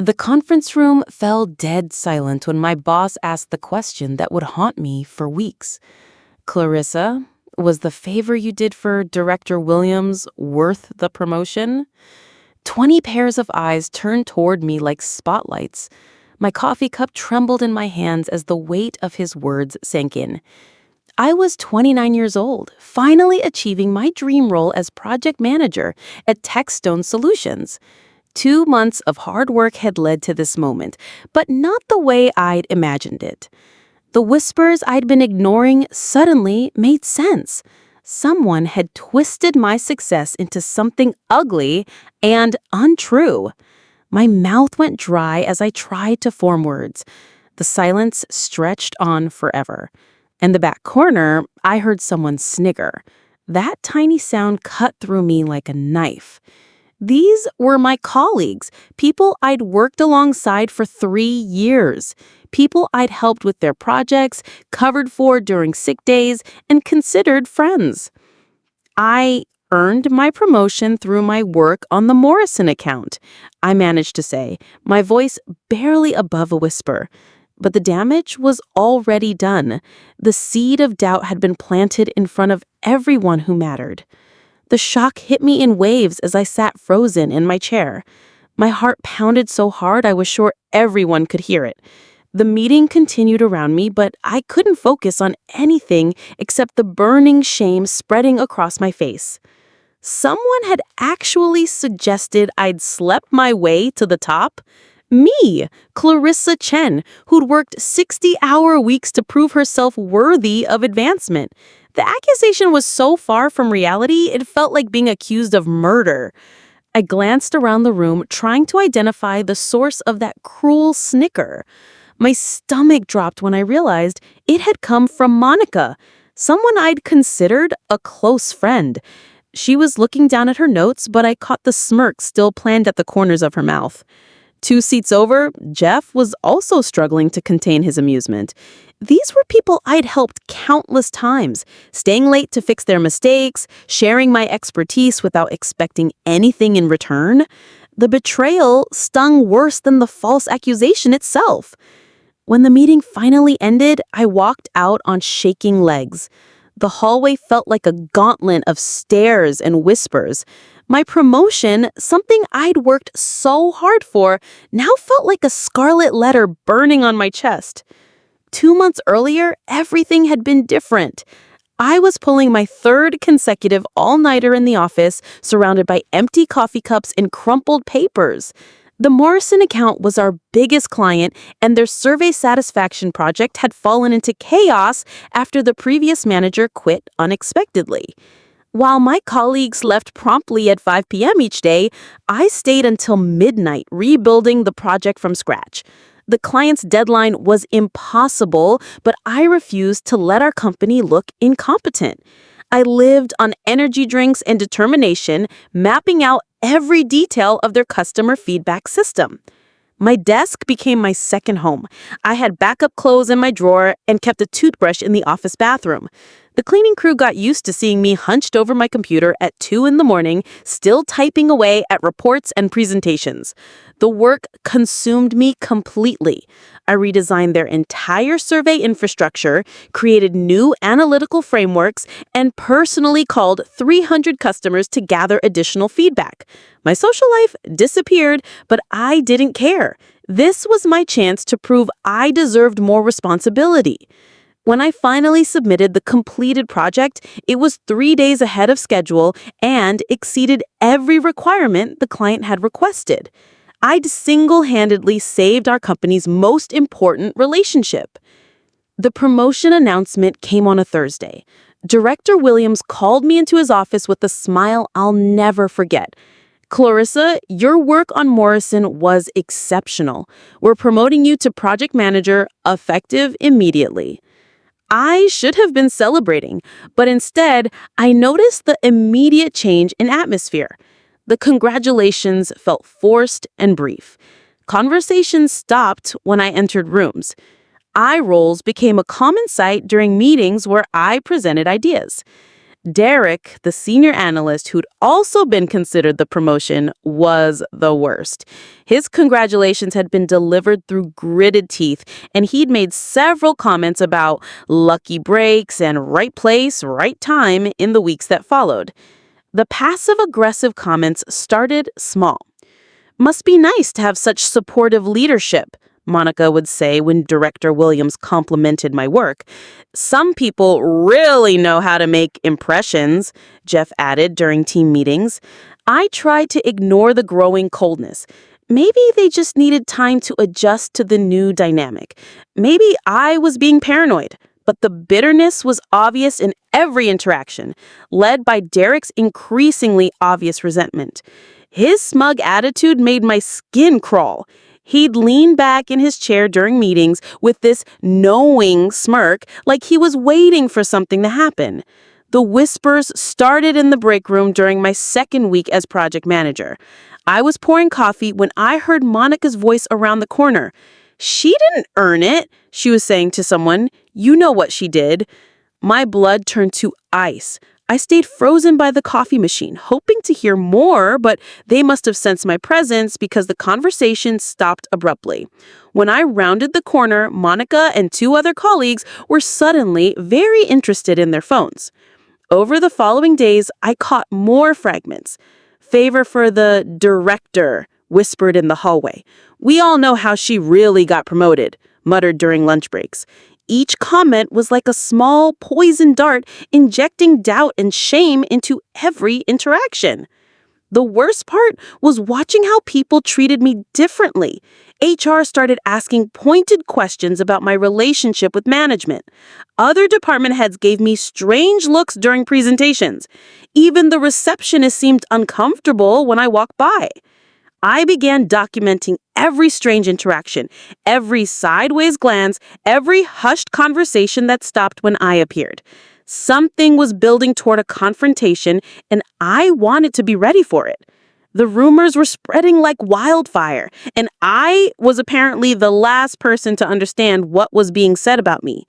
The conference room fell dead silent when my boss asked the question that would haunt me for weeks. Clarissa, was the favor you did for Director Williams worth the promotion? 20 pairs of eyes turned toward me like spotlights. My coffee cup trembled in my hands as the weight of his words sank in. I was 29 years old, finally achieving my dream role as project manager at Techstone Solutions. 2 months of hard work had led to this moment, but not the way I'd imagined it. The whispers I'd been ignoring suddenly made sense. Someone had twisted my success into something ugly and untrue. My mouth went dry as I tried to form words. The silence stretched on forever. In the back corner, I heard someone snigger. That tiny sound cut through me like a knife. These were my colleagues, people I'd worked alongside for 3 years, people I'd helped with their projects, covered for during sick days, and considered friends. I earned my promotion through my work on the Morrison account, I managed to say, my voice barely above a whisper. But the damage was already done. The seed of doubt had been planted in front of everyone who mattered. The shock hit me in waves as I sat frozen in my chair. My heart pounded so hard I was sure everyone could hear it. The meeting continued around me, but I couldn't focus on anything except the burning shame spreading across my face. Someone had actually suggested I'd slept my way to the top. Me, Clarissa Chen, who'd worked 60-hour weeks to prove herself worthy of advancement. The accusation was so far from reality, it felt like being accused of murder. I glanced around the room, trying to identify the source of that cruel snicker. My stomach dropped when I realized it had come from Monica, someone I'd considered a close friend. She was looking down at her notes, but I caught the smirks still planned at the corners of her mouth. 2 seats over, Jeff was also struggling to contain his amusement. These were people I'd helped countless times, staying late to fix their mistakes, sharing my expertise without expecting anything in return. The betrayal stung worse than the false accusation itself. When the meeting finally ended, I walked out on shaking legs. The hallway felt like a gauntlet of stares and whispers. My promotion, something I'd worked so hard for, now felt like a scarlet letter burning on my chest. 2 months earlier, everything had been different. I was pulling my 3rd consecutive all-nighter in the office, surrounded by empty coffee cups and crumpled papers. The Morrison account was our biggest client, and their survey satisfaction project had fallen into chaos after the previous manager quit unexpectedly. While my colleagues left promptly at 5 p.m. each day, I stayed until midnight rebuilding the project from scratch. The client's deadline was impossible, but I refused to let our company look incompetent. I lived on energy drinks and determination, mapping out every detail of their customer feedback system. My desk became my second home. I had backup clothes in my drawer and kept a toothbrush in the office bathroom. The cleaning crew got used to seeing me hunched over my computer at 2 in the morning, still typing away at reports and presentations. The work consumed me completely. I redesigned their entire survey infrastructure, created new analytical frameworks, and personally called 300 customers to gather additional feedback. My social life disappeared, but I didn't care. This was my chance to prove I deserved more responsibility. When I finally submitted the completed project, it was 3 days ahead of schedule and exceeded every requirement the client had requested. I'd single-handedly saved our company's most important relationship. The promotion announcement came on a Thursday. Director Williams called me into his office with a smile I'll never forget. Clarissa, your work on Morrison was exceptional. We're promoting you to project manager, effective immediately. I should have been celebrating, but instead, I noticed the immediate change in atmosphere. The congratulations felt forced and brief. Conversations stopped when I entered rooms. Eye rolls became a common sight during meetings where I presented ideas. Derek, the senior analyst who'd also been considered the promotion, was the worst. His congratulations had been delivered through gritted teeth, and he'd made several comments about lucky breaks and right place, right time in the weeks that followed. The passive-aggressive comments started small. "Must be nice to have such supportive leadership," Monica would say when Director Williams complimented my work. "Some people really know how to make impressions," Jeff added during team meetings. I tried to ignore the growing coldness. Maybe they just needed time to adjust to the new dynamic. Maybe I was being paranoid. But the bitterness was obvious in every interaction, led by Derek's increasingly obvious resentment. His smug attitude made my skin crawl. He'd lean back in his chair during meetings with this knowing smirk, like he was waiting for something to happen. The whispers started in the break room during my second week as project manager. I was pouring coffee when I heard Monica's voice around the corner. "She didn't earn it," she was saying to someone. "You know what she did." My blood turned to ice. I stayed frozen by the coffee machine, hoping to hear more, but they must have sensed my presence because the conversation stopped abruptly. When I rounded the corner, Monica and two other colleagues were suddenly very interested in their phones. Over the following days, I caught more fragments. "Favor for the director," whispered in the hallway. "We all know how she really got promoted," muttered during lunch breaks. Each comment was like a small poison dart injecting doubt and shame into every interaction. The worst part was watching how people treated me differently. HR started asking pointed questions about my relationship with management. Other department heads gave me strange looks during presentations. Even the receptionist seemed uncomfortable when I walked by. I began documenting every strange interaction, every sideways glance, every hushed conversation that stopped when I appeared. Something was building toward a confrontation, and I wanted to be ready for it. The rumors were spreading like wildfire, and I was apparently the last person to understand what was being said about me.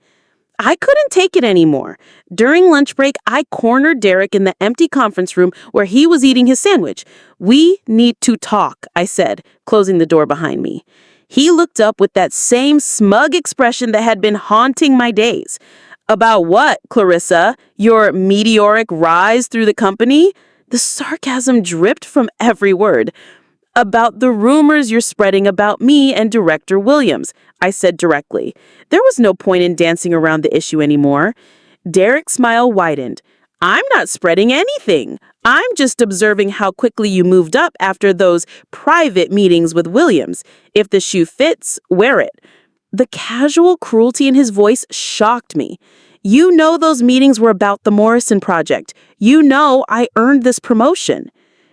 I couldn't take it anymore. During lunch break, I cornered Derek in the empty conference room where he was eating his sandwich. "We need to talk," I said, closing the door behind me. He looked up with that same smug expression that had been haunting my days. "About what, Clarissa? Your meteoric rise through the company?" The sarcasm dripped from every word. "About the rumors you're spreading about me and Director Williams," I said directly. There was no point in dancing around the issue anymore. Derek's smile widened. "I'm not spreading anything. I'm just observing how quickly you moved up after those private meetings with Williams. If the shoe fits, wear it." The casual cruelty in his voice shocked me. "You know those meetings were about the Morrison project. You know I earned this promotion."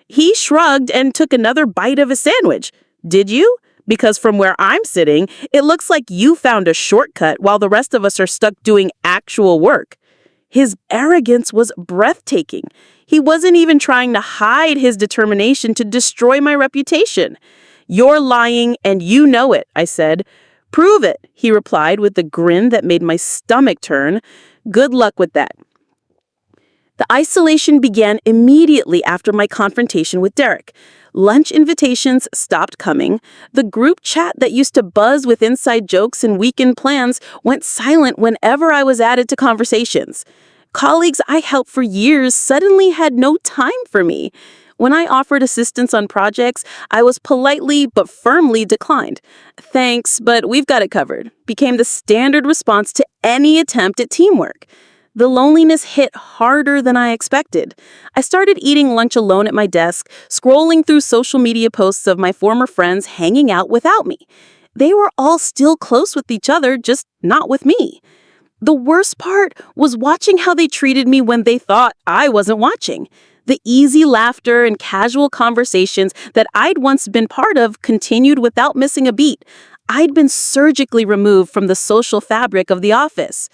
He shrugged and took another bite of his sandwich. "Did you? Because from where I'm sitting, it looks like you found a shortcut while the rest of us are stuck doing actual work." His arrogance was breathtaking. He wasn't even trying to hide his determination to destroy my reputation. "You're lying and you know it," I said. "Prove it," he replied with a grin that made my stomach turn. "Good luck with that." The isolation began immediately after my confrontation with Derek. Lunch invitations stopped coming. The group chat that used to buzz with inside jokes and weekend plans went silent whenever I was added to conversations. Colleagues I helped for years suddenly had no time for me. When I offered assistance on projects, I was politely but firmly declined. "Thanks, but we've got it covered," became the standard response to any attempt at teamwork. The loneliness hit harder than I expected. I started eating lunch alone at my desk, scrolling through social media posts of my former friends hanging out without me. They were all still close with each other, just not with me. The worst part was watching how they treated me when they thought I wasn't watching. The easy laughter and casual conversations that I'd once been part of continued without missing a beat. I'd been surgically removed from the social fabric of the office.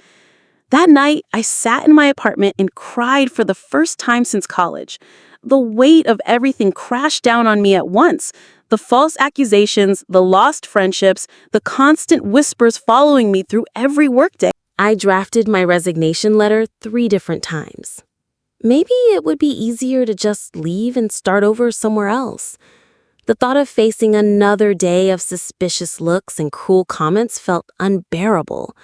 That night, I sat in my apartment and cried for the first time since college. The weight of everything crashed down on me at once. The false accusations, the lost friendships, the constant whispers following me through every workday. I drafted my resignation letter 3 different times. Maybe it would be easier to just leave and start over somewhere else. The thought of facing another day of suspicious looks and cruel comments felt unbearable.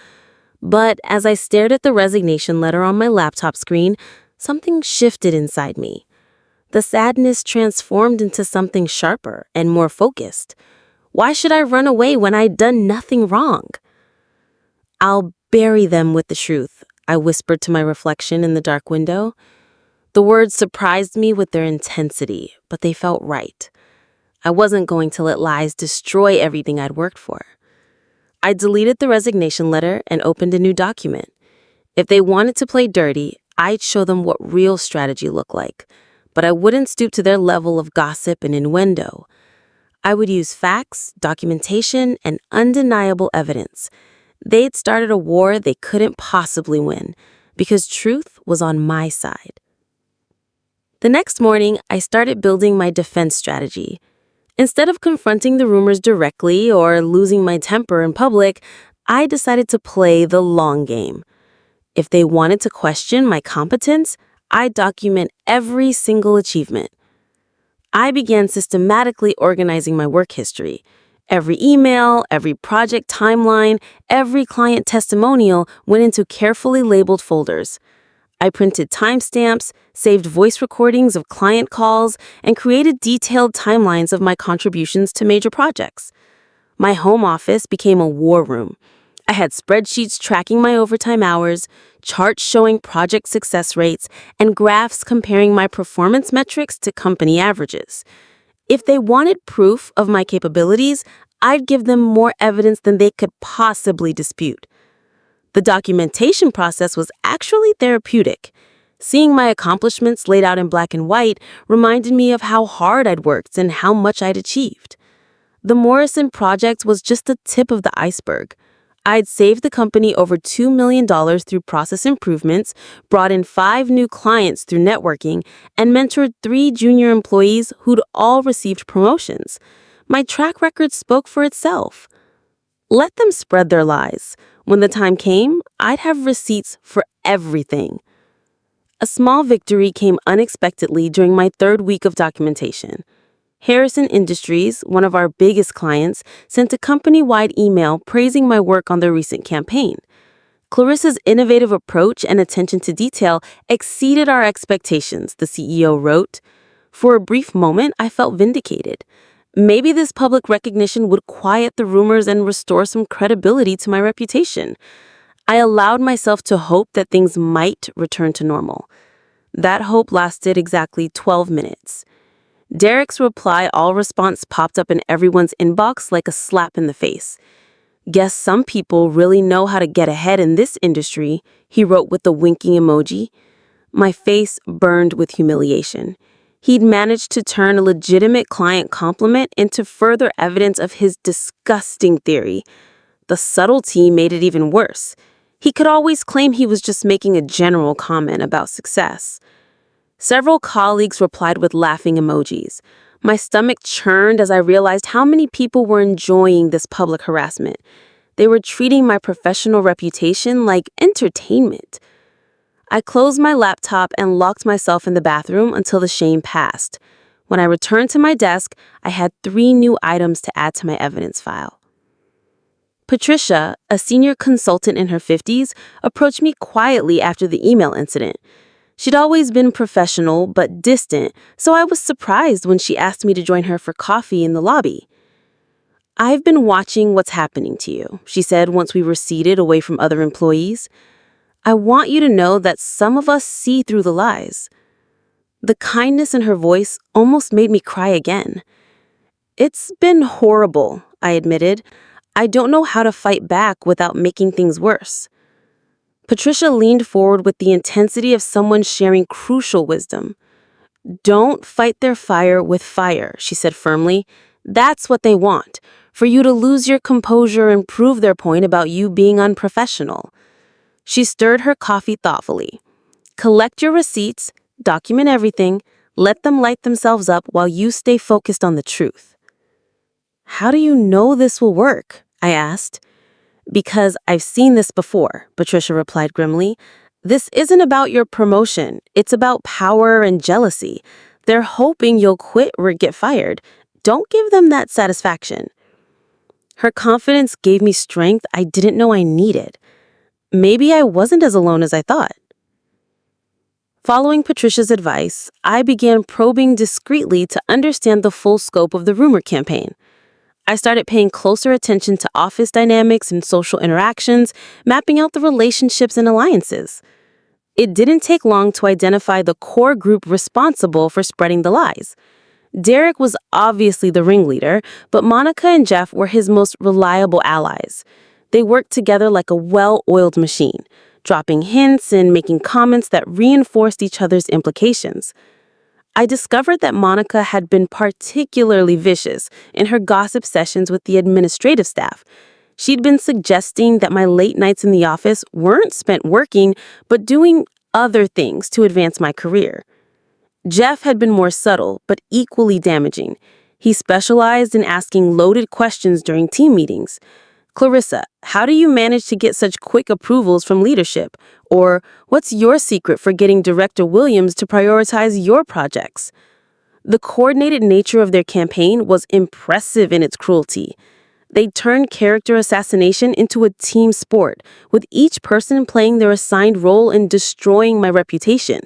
But as I stared at the resignation letter on my laptop screen, something shifted inside me. The sadness transformed into something sharper and more focused. Why should I run away when I'd done nothing wrong? "I'll bury them with the truth," I whispered to my reflection in the dark window. The words surprised me with their intensity, but they felt right. I wasn't going to let lies destroy everything I'd worked for. I deleted the resignation letter and opened a new document. If they wanted to play dirty, I'd show them what real strategy looked like, but I wouldn't stoop to their level of gossip and innuendo. I would use facts, documentation, and undeniable evidence. They'd started a war they couldn't possibly win, because truth was on my side. The next morning, I started building my defense strategy. Instead of confronting the rumors directly or losing my temper in public, I decided to play the long game. If they wanted to question my competence, I'd document every single achievement. I began systematically organizing my work history. Every email, every project timeline, every client testimonial went into carefully labeled folders. I printed timestamps, saved voice recordings of client calls, and created detailed timelines of my contributions to major projects. My home office became a war room. I had spreadsheets tracking my overtime hours, charts showing project success rates, and graphs comparing my performance metrics to company averages. If they wanted proof of my capabilities, I'd give them more evidence than they could possibly dispute. The documentation process was actually therapeutic. Seeing my accomplishments laid out in black and white reminded me of how hard I'd worked and how much I'd achieved. The Morrison project was just the tip of the iceberg. I'd saved the company over $2 million through process improvements, brought in 5 new clients through networking, and mentored 3 junior employees who'd all received promotions. My track record spoke for itself. Let them spread their lies. When the time came, I'd have receipts for everything. A small victory came unexpectedly during my 3rd week of documentation. Harrison Industries, one of our biggest clients, sent a company-wide email praising my work on their recent campaign. Clarissa's innovative approach and attention to detail exceeded our expectations, the CEO wrote. For a brief moment, I felt vindicated. Maybe this public recognition would quiet the rumors and restore some credibility to my reputation. I allowed myself to hope that things might return to normal. That hope lasted exactly 12 minutes. Derek's reply all response popped up in everyone's inbox like a slap in the face. "Guess some people really know how to get ahead in this industry," he wrote with a winking emoji. My face burned with humiliation. He'd managed to turn a legitimate client compliment into further evidence of his disgusting theory. The subtlety made it even worse. He could always claim he was just making a general comment about success. Several colleagues replied with laughing emojis. My stomach churned as I realized how many people were enjoying this public harassment. They were treating my professional reputation like entertainment. I closed my laptop and locked myself in the bathroom until the shame passed. When I returned to my desk, I had 3 new items to add to my evidence file. Patricia, a senior consultant in her 50s, approached me quietly after the email incident. She'd always been professional but distant, so I was surprised when she asked me to join her for coffee in the lobby. "I've been watching what's happening to you," she said once we were seated away from other employees. "I want you to know that some of us see through the lies." The kindness in her voice almost made me cry again. "It's been horrible," I admitted. "I don't know how to fight back without making things worse." Patricia leaned forward with the intensity of someone sharing crucial wisdom. "Don't fight their fire with fire," she said firmly. "That's what they want, for you to lose your composure and prove their point about you being unprofessional." She stirred her coffee thoughtfully. "Collect your receipts, document everything, let them light themselves up while you stay focused on the truth." "How do you know this will work?" I asked. "Because I've seen this before," Patricia replied grimly. This isn't about your promotion. It's about power and jealousy. They're hoping you'll quit or get fired. Don't give them that satisfaction. Her confidence gave me strength I didn't know I needed. Maybe I wasn't as alone as I thought. Following Patricia's advice, I began probing discreetly to understand the full scope of the rumor campaign. I started paying closer attention to office dynamics and social interactions, mapping out the relationships and alliances. It didn't take long to identify the core group responsible for spreading the lies. Derek was obviously the ringleader, but Monica and Jeff were his most reliable allies. They worked together like a well-oiled machine, dropping hints and making comments that reinforced each other's implications. I discovered that Monica had been particularly vicious in her gossip sessions with the administrative staff. She'd been suggesting that my late nights in the office weren't spent working, but doing other things to advance my career. Jeff had been more subtle, but equally damaging. He specialized in asking loaded questions during team meetings. Clarissa, how do you manage to get such quick approvals from leadership? Or what's your secret for getting Director Williams to prioritize your projects? The coordinated nature of their campaign was impressive in its cruelty. They turned character assassination into a team sport, with each person playing their assigned role in destroying my reputation.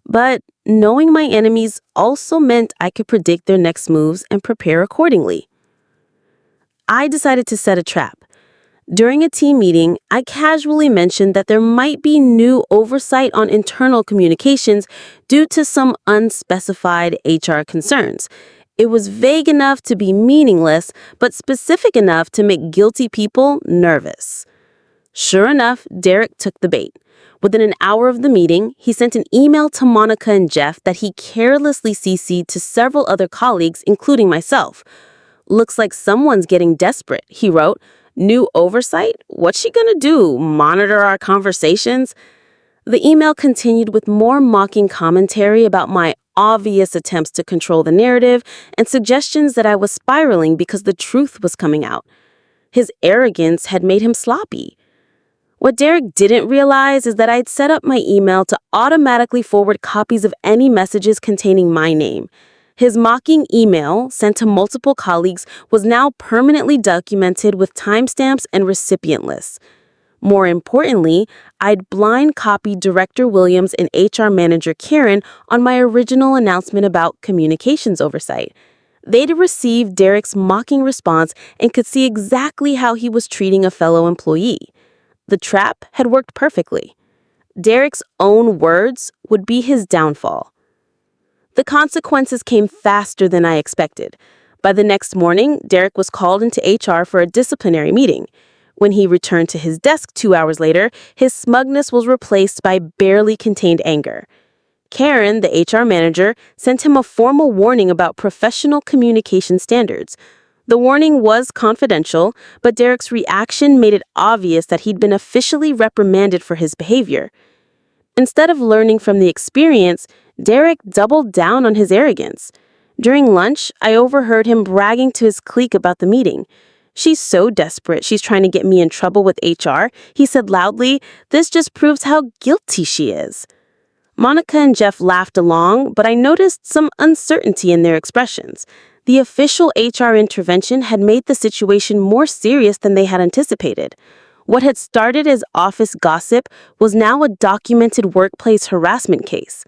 But knowing my enemies also meant I could predict their next moves and prepare accordingly. I decided to set a trap. During a team meeting, I casually mentioned that there might be new oversight on internal communications due to some unspecified HR concerns. It was vague enough to be meaningless, but specific enough to make guilty people nervous. Sure enough, Derek took the bait. Within an hour of the meeting, he sent an email to Monica and Jeff that he carelessly CC'd to several other colleagues, including myself. "Looks like someone's getting desperate," he wrote. "New oversight? What's she gonna do? Monitor our conversations?" The email continued with more mocking commentary about my obvious attempts to control the narrative and suggestions that I was spiraling because the truth was coming out. His arrogance had made him sloppy. What Derek didn't realize is that I'd set up my email to automatically forward copies of any messages containing my name. His mocking email, sent to multiple colleagues, was now permanently documented with timestamps and recipient lists. More importantly, I'd blind copied Director Williams and HR Manager Karen on my original announcement about communications oversight. They'd received Derek's mocking response and could see exactly how he was treating a fellow employee. The trap had worked perfectly. Derek's own words would be his downfall. The consequences came faster than I expected. By the next morning, Derek was called into HR for a disciplinary meeting. When he returned to his desk 2 hours later, his smugness was replaced by barely contained anger. Karen, the HR manager, sent him a formal warning about professional communication standards. The warning was confidential, but Derek's reaction made it obvious that he'd been officially reprimanded for his behavior. Instead of learning from the experience, Derek doubled down on his arrogance. During lunch, I overheard him bragging to his clique about the meeting. "She's so desperate, she's trying to get me in trouble with HR," he said loudly. "This just proves how guilty she is." Monica and Jeff laughed along, but I noticed some uncertainty in their expressions. The official HR intervention had made the situation more serious than they had anticipated. What had started as office gossip was now a documented workplace harassment case.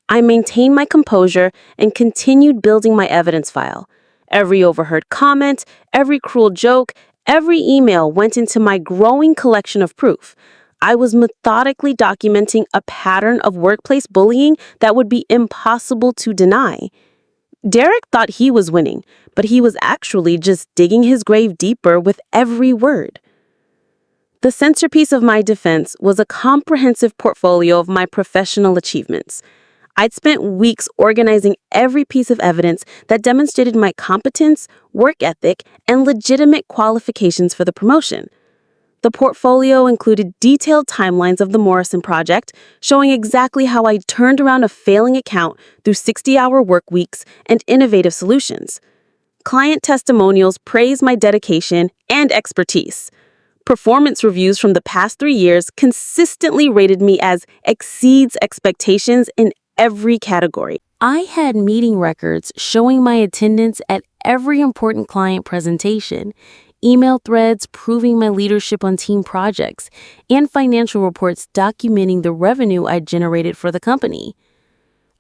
I maintained my composure and continued building my evidence file. Every overheard comment, every cruel joke, every email went into my growing collection of proof. I was methodically documenting a pattern of workplace bullying that would be impossible to deny. Derek thought he was winning, but he was actually just digging his grave deeper with every word. The centerpiece of my defense was a comprehensive portfolio of my professional achievements. I'd spent weeks organizing every piece of evidence that demonstrated my competence, work ethic, and legitimate qualifications for the promotion. The portfolio included detailed timelines of the Morrison project, showing exactly how I turned around a failing account through 60-hour work weeks and innovative solutions. Client testimonials praised my dedication and expertise. Performance reviews from the past 3 years consistently rated me as exceeds expectations in every category. I had meeting records showing my attendance at every important client presentation, email threads proving my leadership on team projects, and financial reports documenting the revenue I generated for the company.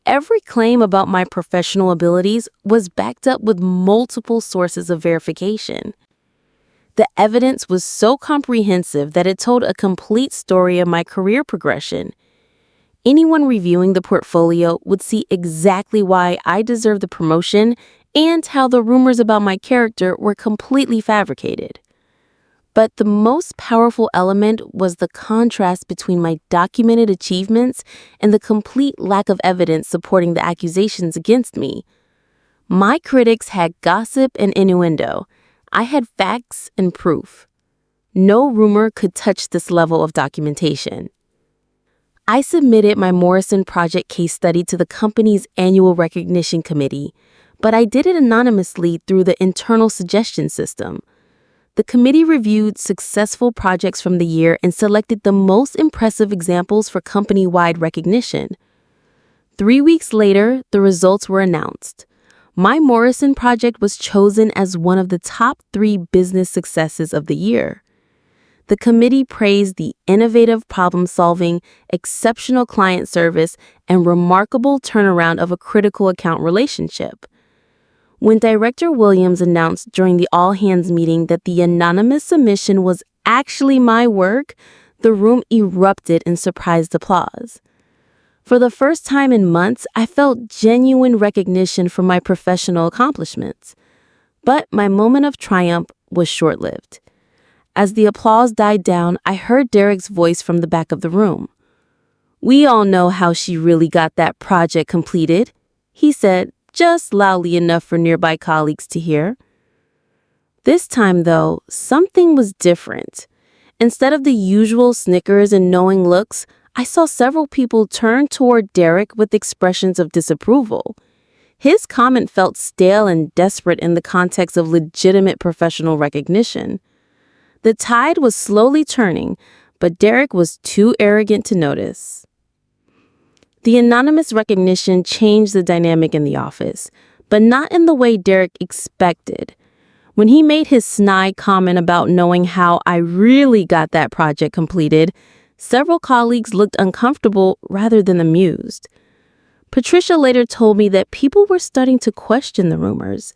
Every claim about my professional abilities was backed up with multiple sources of verification. The evidence was so comprehensive that it told a complete story of my career progression. Anyone reviewing the portfolio would see exactly why I deserved the promotion and how the rumors about my character were completely fabricated. But the most powerful element was the contrast between my documented achievements and the complete lack of evidence supporting the accusations against me. My critics had gossip and innuendo. I had facts and proof. No rumor could touch this level of documentation. I submitted my Morrison Project case study to the company's annual recognition committee, but I did it anonymously through the internal suggestion system. The committee reviewed successful projects from the year and selected the most impressive examples for company-wide recognition. 3 weeks later, the results were announced. My Morrison project was chosen as one of the top 3 business successes of the year. The committee praised the innovative problem-solving, exceptional client service, and remarkable turnaround of a critical account relationship. When Director Williams announced during the all-hands meeting that the anonymous submission was actually my work, the room erupted in surprised applause. For the first time in months, I felt genuine recognition for my professional accomplishments. But my moment of triumph was short-lived. As the applause died down, I heard Derek's voice from the back of the room. "We all know how she really got that project completed," he said, just loudly enough for nearby colleagues to hear. This time, though, something was different. Instead of the usual snickers and knowing looks, I saw several people turn toward Derek with expressions of disapproval. His comment felt stale and desperate in the context of legitimate professional recognition. The tide was slowly turning, but Derek was too arrogant to notice. The anonymous recognition changed the dynamic in the office, but not in the way Derek expected. When he made his snide comment about knowing how I really got that project completed, several colleagues looked uncomfortable rather than amused. Patricia later told me that people were starting to question the rumors.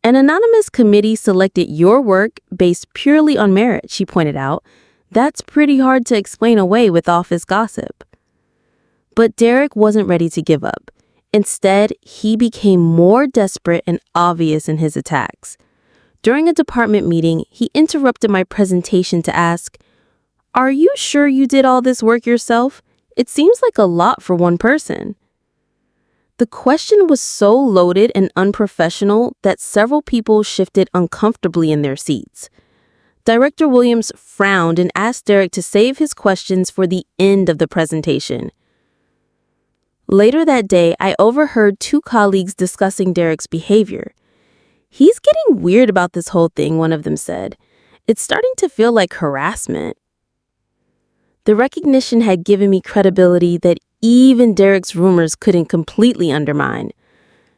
An anonymous committee selected your work based purely on merit, she pointed out. That's pretty hard to explain away with office gossip. But Derek wasn't ready to give up. Instead, he became more desperate and obvious in his attacks. During a department meeting, he interrupted my presentation to ask, "Are you sure you did all this work yourself? It seems like a lot for one person." The question was so loaded and unprofessional that several people shifted uncomfortably in their seats. Director Williams frowned and asked Derek to save his questions for the end of the presentation. Later that day, I overheard 2 colleagues discussing Derek's behavior. "He's getting weird about this whole thing," one of them said. "It's starting to feel like harassment." The recognition had given me credibility that even Derek's rumors couldn't completely undermine.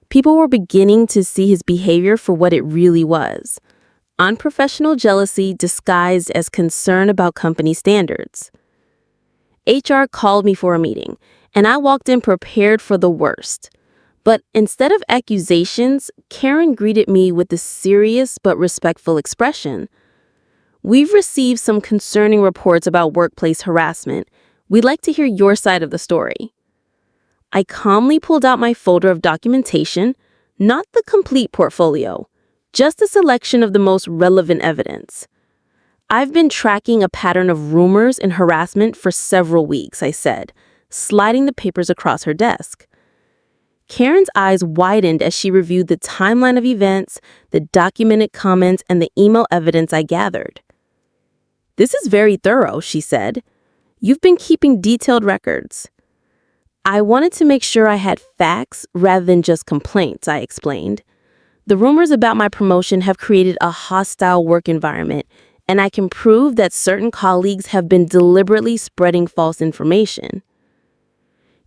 People were beginning to see his behavior for what it really was: unprofessional jealousy disguised as concern about company standards. HR called me for a meeting, and I walked in prepared for the worst. But instead of accusations, Karen greeted me with a serious but respectful expression. "We've received some concerning reports about workplace harassment. We'd like to hear your side of the story." I calmly pulled out my folder of documentation, not the complete portfolio, just a selection of the most relevant evidence. "I've been tracking a pattern of rumors and harassment for several weeks," I said, sliding the papers across her desk. Karen's eyes widened as she reviewed the timeline of events, the documented comments, and the email evidence I gathered. "This is very thorough," she said. "You've been keeping detailed records." "I wanted to make sure I had facts rather than just complaints," I explained. "The rumors about my promotion have created a hostile work environment, and I can prove that certain colleagues have been deliberately spreading false information.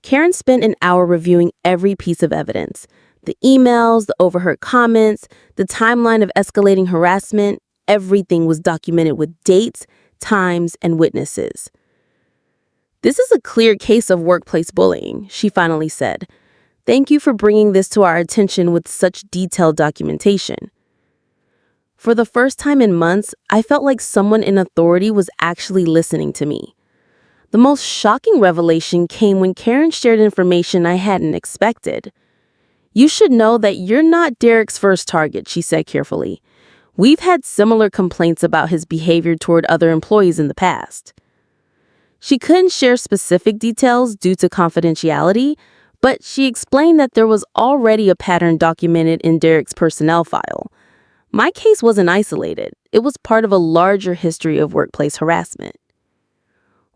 Karen spent an hour reviewing every piece of evidence: the emails, the overheard comments, the timeline of escalating harassment. Everything was documented with dates, times, and witnesses. "This is a clear case of workplace bullying," she finally said. "Thank you for bringing this to our attention with such detailed documentation." For the first time in months, I felt like someone in authority was actually listening to me. The most shocking revelation came when Karen shared information I hadn't expected. "You should know that you're not Derek's first target," she said carefully. "We've had similar complaints about his behavior toward other employees in the past." She couldn't share specific details due to confidentiality, but she explained that there was already a pattern documented in Derek's personnel file. My case wasn't isolated. It was part of a larger history of workplace harassment.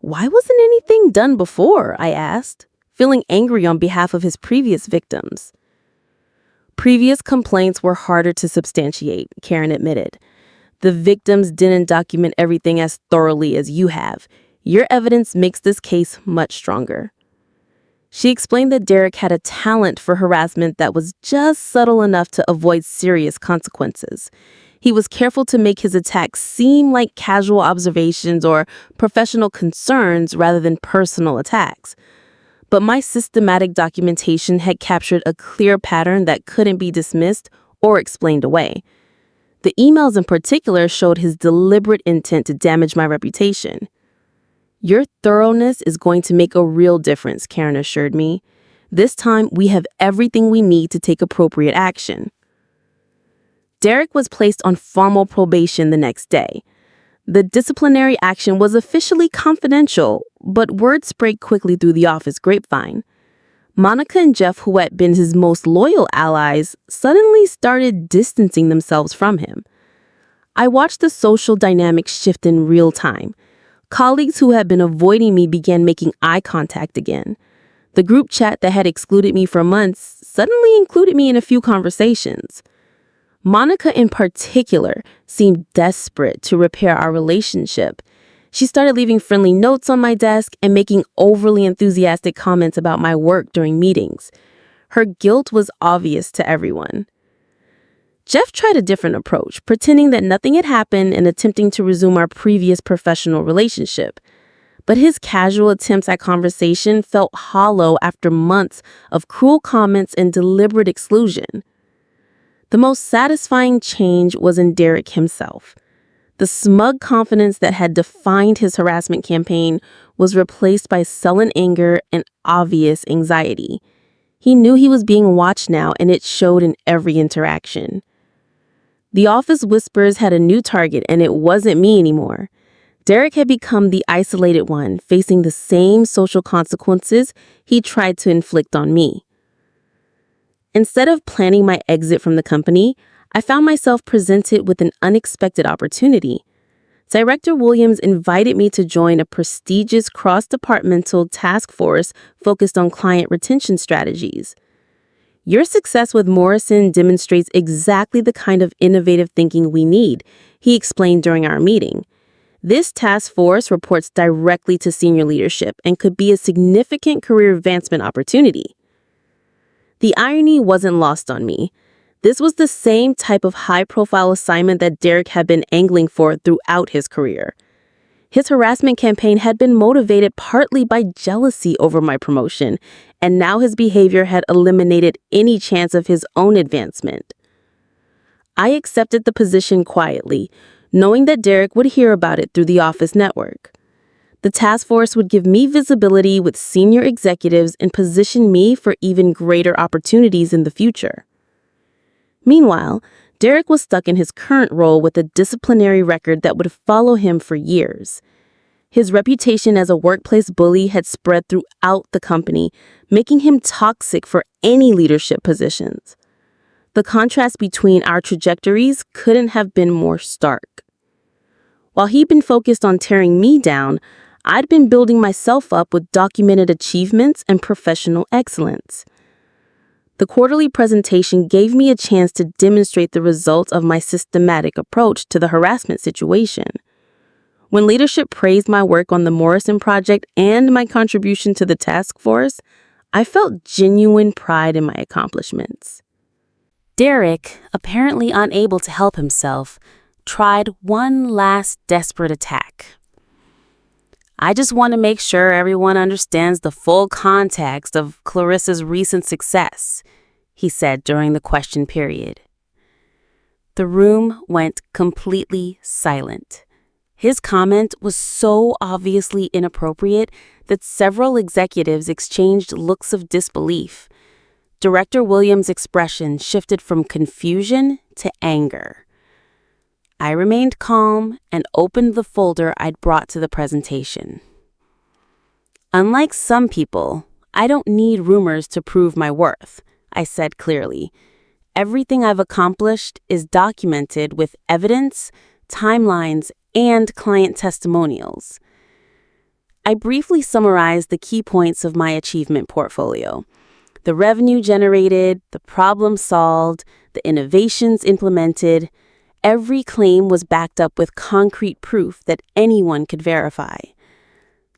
"Why wasn't anything done before?" I asked, feeling angry on behalf of his previous victims. "Previous complaints were harder to substantiate," Karen admitted. "The victims didn't document everything as thoroughly as you have. Your evidence makes this case much stronger." She explained that Derek had a talent for harassment that was just subtle enough to avoid serious consequences. He was careful to make his attacks seem like casual observations or professional concerns rather than personal attacks. But my systematic documentation had captured a clear pattern that couldn't be dismissed or explained away. The emails in particular showed his deliberate intent to damage my reputation. "Your thoroughness is going to make a real difference," Karen assured me. "This time, we have everything we need to take appropriate action." Derek was placed on formal probation the next day. The disciplinary action was officially confidential, but word spread quickly through the office grapevine. Monica and Jeff, who had been his most loyal allies, suddenly started distancing themselves from him. I watched the social dynamics shift in real time. Colleagues who had been avoiding me began making eye contact again. The group chat that had excluded me for months suddenly included me in a few conversations. Monica, in particular, seemed desperate to repair our relationship. She started leaving friendly notes on my desk and making overly enthusiastic comments about my work during meetings. Her guilt was obvious to everyone. Jeff tried a different approach, pretending that nothing had happened and attempting to resume our previous professional relationship. But his casual attempts at conversation felt hollow after months of cruel comments and deliberate exclusion. The most satisfying change was in Derek himself. The smug confidence that had defined his harassment campaign was replaced by sullen anger and obvious anxiety. He knew he was being watched now, and it showed in every interaction. The office whispers had a new target, and it wasn't me anymore. Derek had become the isolated one, facing the same social consequences he tried to inflict on me. Instead of planning my exit from the company, I found myself presented with an unexpected opportunity. Director Williams invited me to join a prestigious cross-departmental task force focused on client retention strategies. "Your success with Morrison demonstrates exactly the kind of innovative thinking we need," he explained during our meeting. "This task force reports directly to senior leadership and could be a significant career advancement opportunity." The irony wasn't lost on me. This was the same type of high-profile assignment that Derek had been angling for throughout his career. His harassment campaign had been motivated partly by jealousy over my promotion, and now his behavior had eliminated any chance of his own advancement. I accepted the position quietly, knowing that Derek would hear about it through the office network. The task force would give me visibility with senior executives and position me for even greater opportunities in the future. Meanwhile, Derek was stuck in his current role with a disciplinary record that would follow him for years. His reputation as a workplace bully had spread throughout the company, making him toxic for any leadership positions. The contrast between our trajectories couldn't have been more stark. While he'd been focused on tearing me down, I'd been building myself up with documented achievements and professional excellence. The quarterly presentation gave me a chance to demonstrate the results of my systematic approach to the harassment situation. When leadership praised my work on the Morrison project and my contribution to the task force, I felt genuine pride in my accomplishments. Derek, apparently unable to help himself, tried one last desperate attack. I just want to make sure everyone understands the full context of Clarissa's recent success, he said during the question period. The room went completely silent. His comment was so obviously inappropriate that several executives exchanged looks of disbelief. Director Williams' expression shifted from confusion to anger. I remained calm and opened the folder I'd brought to the presentation. Unlike some people, I don't need rumors to prove my worth, I said clearly. Everything I've accomplished is documented with evidence, timelines, and client testimonials. I briefly summarized the key points of my achievement portfolio: the revenue generated, the problem solved, the innovations implemented. Every claim was backed up with concrete proof that anyone could verify.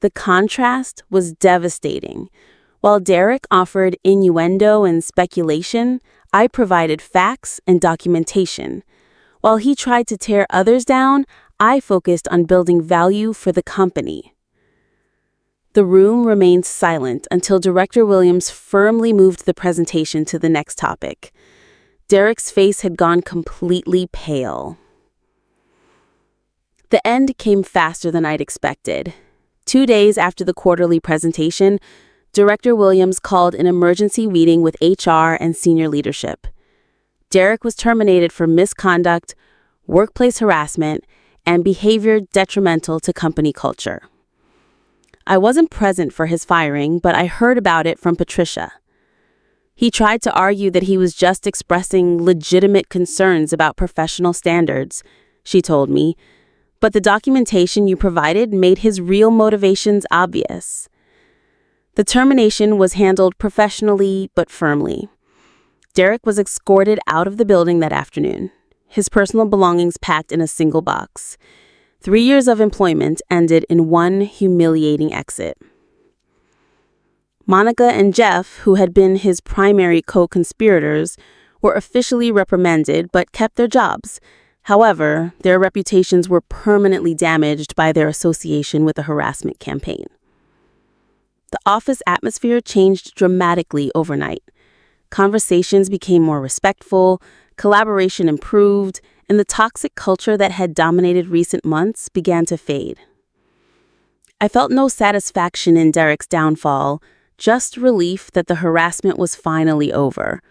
The contrast was devastating. While Derek offered innuendo and speculation, I provided facts and documentation. While he tried to tear others down, I focused on building value for the company. The room remained silent until Director Williams firmly moved the presentation to the next topic. Derek's face had gone completely pale. The end came faster than I'd expected. 2 days after the quarterly presentation, Director Williams called an emergency meeting with HR and senior leadership. Derek was terminated for misconduct, workplace harassment, and behavior detrimental to company culture. I wasn't present for his firing, but I heard about it from Patricia. He tried to argue that he was just expressing legitimate concerns about professional standards, she told me, but the documentation you provided made his real motivations obvious. The termination was handled professionally but firmly. Derek was escorted out of the building that afternoon, his personal belongings packed in a single box. 3 years of employment ended in one humiliating exit. Monica and Jeff, who had been his primary co-conspirators, were officially reprimanded but kept their jobs. However, their reputations were permanently damaged by their association with the harassment campaign. The office atmosphere changed dramatically overnight. Conversations became more respectful, collaboration improved, and the toxic culture that had dominated recent months began to fade. I felt no satisfaction in Derek's downfall, just relief that the harassment was finally over.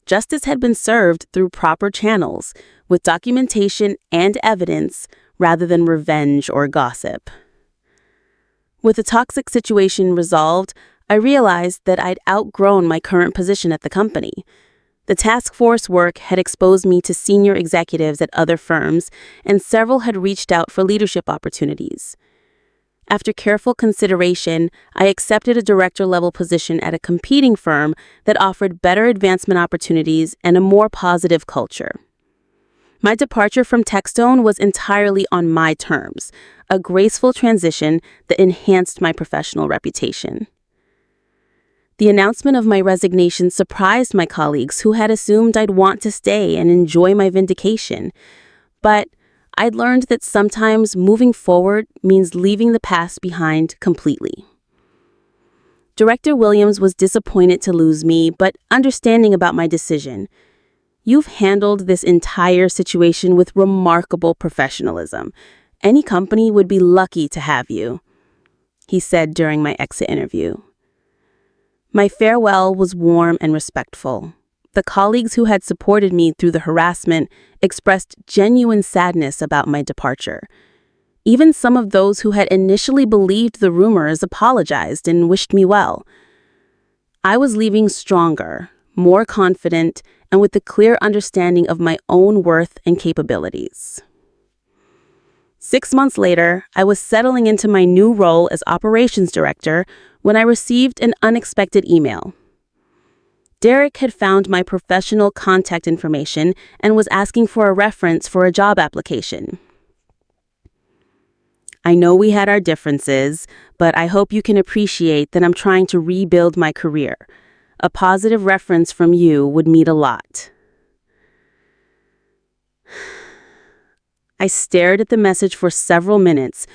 Justice had been served through proper channels, with documentation and evidence rather than revenge or gossip. With the toxic situation resolved, I realized that I'd outgrown my current position at the company. The task force work had exposed me to senior executives at other firms, and several had reached out for leadership opportunities. After careful consideration, I accepted a director-level position at a competing firm that offered better advancement opportunities and a more positive culture. My departure from Techstone was entirely on my terms, a graceful transition that enhanced my professional reputation. The announcement of my resignation surprised my colleagues who had assumed I'd want to stay and enjoy my vindication. But I'd learned that sometimes moving forward means leaving the past behind completely. Director Williams was disappointed to lose me, but understanding about my decision. You've handled this entire situation with remarkable professionalism. Any company would be lucky to have you, he said during my exit interview. My farewell was warm and respectful. The colleagues who had supported me through the harassment expressed genuine sadness about my departure. Even some of those who had initially believed the rumors apologized and wished me well. I was leaving stronger, more confident, and with a clear understanding of my own worth and capabilities. 6 months later, I was settling into my new role as operations director when I received an unexpected email. Derek had found my professional contact information and was asking for a reference for a job application. I know we had our differences, but I hope you can appreciate that I'm trying to rebuild my career. A positive reference from you would mean a lot." I stared at the message for several minutes,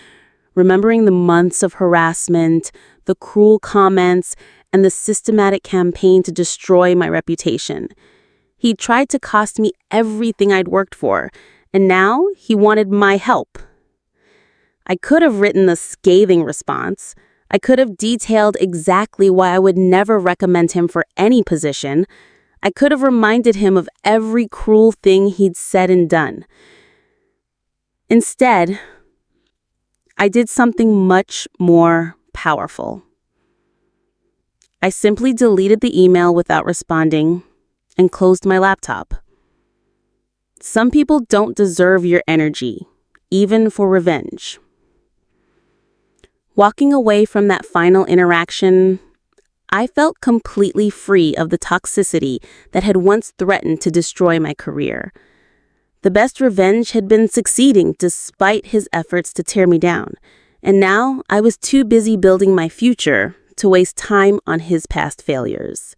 remembering the months of harassment, the cruel comments, and the systematic campaign to destroy my reputation. He tried to cost me everything I'd worked for, and now he wanted my help. I could have written a scathing response. I could have detailed exactly why I would never recommend him for any position. I could have reminded him of every cruel thing he'd said and done. Instead, I did something much more powerful. I simply deleted the email without responding and closed my laptop. Some people don't deserve your energy, even for revenge. Walking away from that final interaction, I felt completely free of the toxicity that had once threatened to destroy my career. The best revenge had been succeeding despite his efforts to tear me down, and now I was too busy building my future to waste time on his past failures.